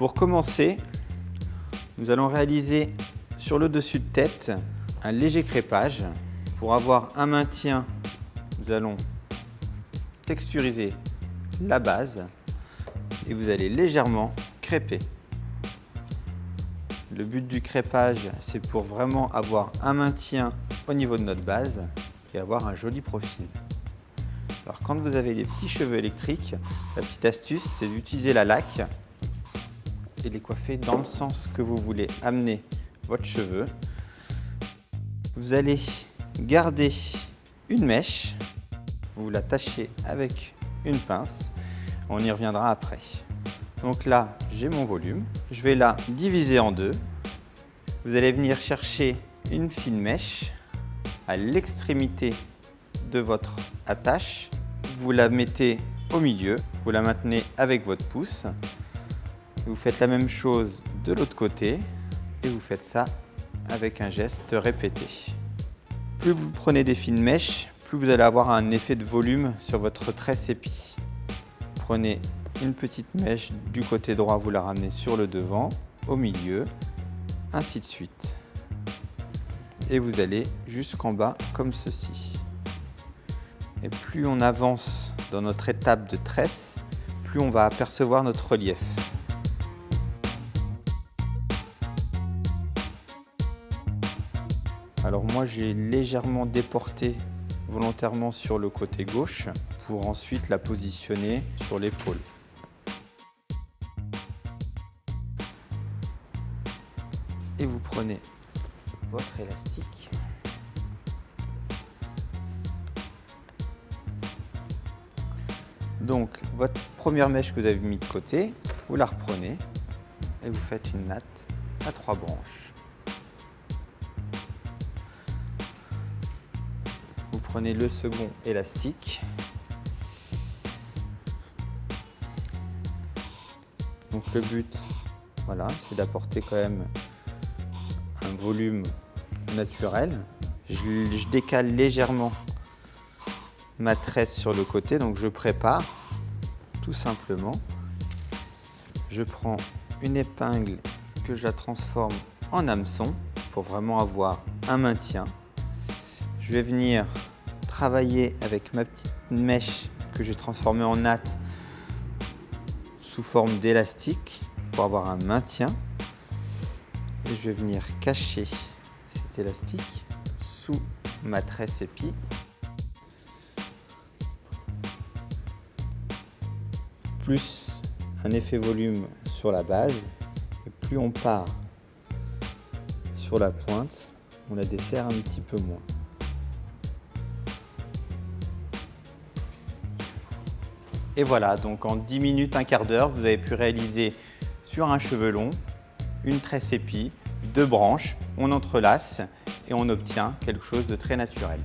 Pour commencer, nous allons réaliser sur le dessus de tête un léger crépage. Pour avoir un maintien, nous allons texturiser la base et vous allez légèrement crêper. Le but du crêpage, c'est pour vraiment avoir un maintien au niveau de notre base et avoir un joli profil. Alors quand vous avez des petits cheveux électriques, la petite astuce, c'est d'utiliser la laque et les coiffer dans le sens que vous voulez amener votre cheveu. Vous allez garder une mèche, vous l'attachez avec une pince, on y reviendra après. Donc là, j'ai mon volume, je vais la diviser en deux. Vous allez venir chercher une fine mèche à l'extrémité de votre attache. Vous la mettez au milieu, vous la maintenez avec votre pouce. Vous faites la même chose de l'autre côté et vous faites ça avec un geste répété. Plus vous prenez des fines mèches, plus vous allez avoir un effet de volume sur votre tresse-épi. Prenez une petite mèche du côté droit, vous la ramenez sur le devant, au milieu, ainsi de suite. Et vous allez jusqu'en bas comme ceci. Et plus on avance dans notre étape de tresse, plus on va apercevoir notre relief. Alors moi j'ai légèrement déporté volontairement sur le côté gauche pour ensuite la positionner sur l'épaule. Et vous prenez votre élastique. Donc votre première mèche que vous avez mis de côté, vous la reprenez et vous faites une natte à 3 branches. Vous prenez le second élastique. Donc le but, voilà, c'est d'apporter quand même un volume naturel. Je décale légèrement ma tresse sur le côté, donc je prépare tout simplement. Je prends une épingle que je la transforme en hameçon pour vraiment avoir un maintien. Je vais venir travailler avec ma petite mèche que j'ai transformée en natte sous forme d'élastique pour avoir un maintien. Et je vais venir cacher cet élastique sous ma tresse épi. Plus un effet volume sur la base, et plus on part sur la pointe, on la desserre un petit peu moins. Et voilà, donc en 10 minutes, un quart d'heure, vous avez pu réaliser sur un cheveu long, une tresse épi, 2 branches, on entrelace et on obtient quelque chose de très naturel.